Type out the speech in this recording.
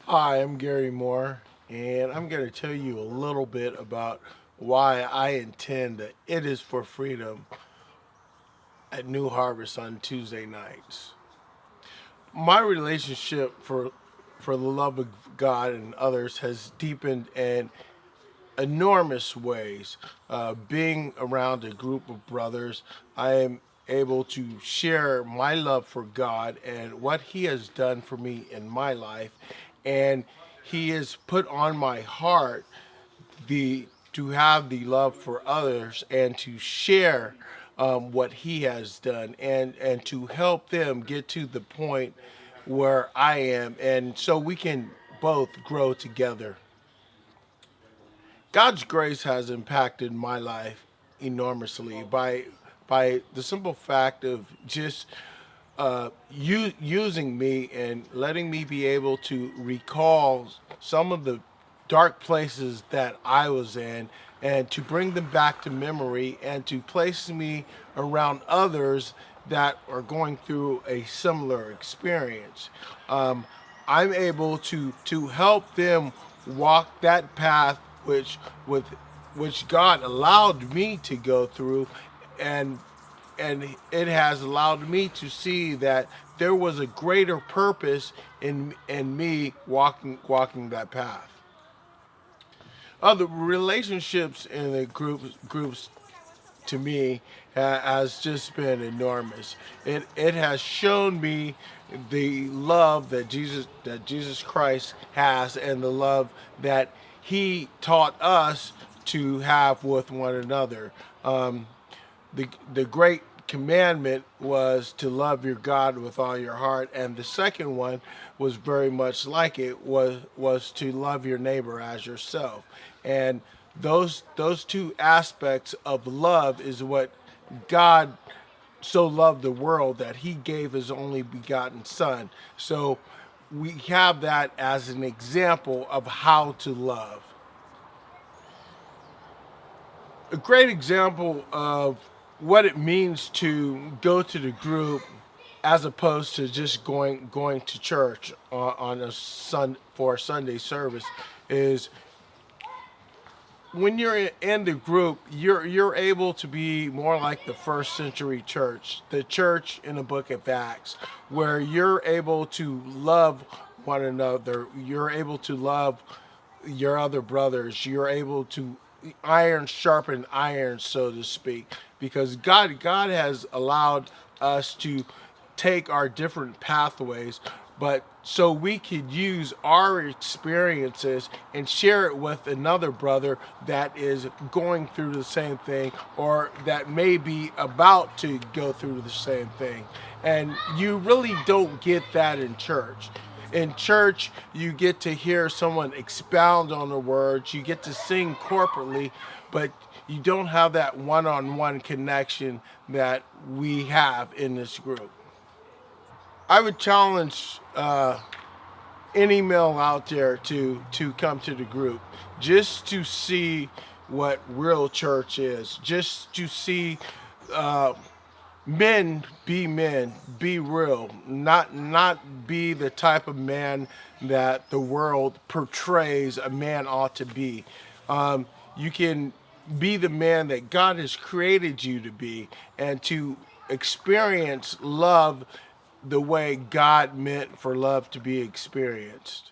Hi, I'm Gary Moore, and I'm going to tell you a little bit about why I attend the It Is for Freedom at New Harvest on Tuesday nights. My relationship for the love of God and others has deepened in enormous ways. Being around a group of brothers, I am able to share my love for God and what He has done for me in my life, and He has put on my heart the to have the love for others and to share what He has done and to help them get to the point where I am, and so we can both grow together. God's grace has impacted my life enormously by the simple fact of just using me and letting me be able to recall some of the dark places that I was in and to bring them back to memory and to place me around others that are going through a similar experience. Um, I'm able to help them walk that path with which God allowed me to go through, and it has allowed me to see that there was a greater purpose in me walking that path. The relationships in the groups to me has just been enormous. It has shown me the love that Jesus Christ has and the love that He taught us to have with one another. Um, the great commandment was to love your God with all your heart, and the second one was very much like it was to love your neighbor as yourself. And those two aspects of love is what God so loved the world that He gave His only begotten Son. So we have that as an example of how to love. A great example of what it means to go to the group as opposed to just going to church on a for a Sunday service is when you're in the group, you're able to be more like the first century church, the church in the book of Acts, where you're able to love one another, you're able to love your other brothers, you're able to iron sharpen iron, so to speak, because God has allowed us to take our different pathways, but so we could use our experiences and share it with another brother that is going through the same thing or that may be about to go through the same thing. And you really don't get that in church. In church, you get to hear someone expound on the words, you get to sing corporately, but you don't have that one on one connection that we have in this group. I would challenge any male out there to come to the group just to see what real church is, just to see uh, men, be real, not be the type of man that the world portrays a man ought to be. You can be the man that God has created you to be, and to experience love the way God meant for love to be experienced.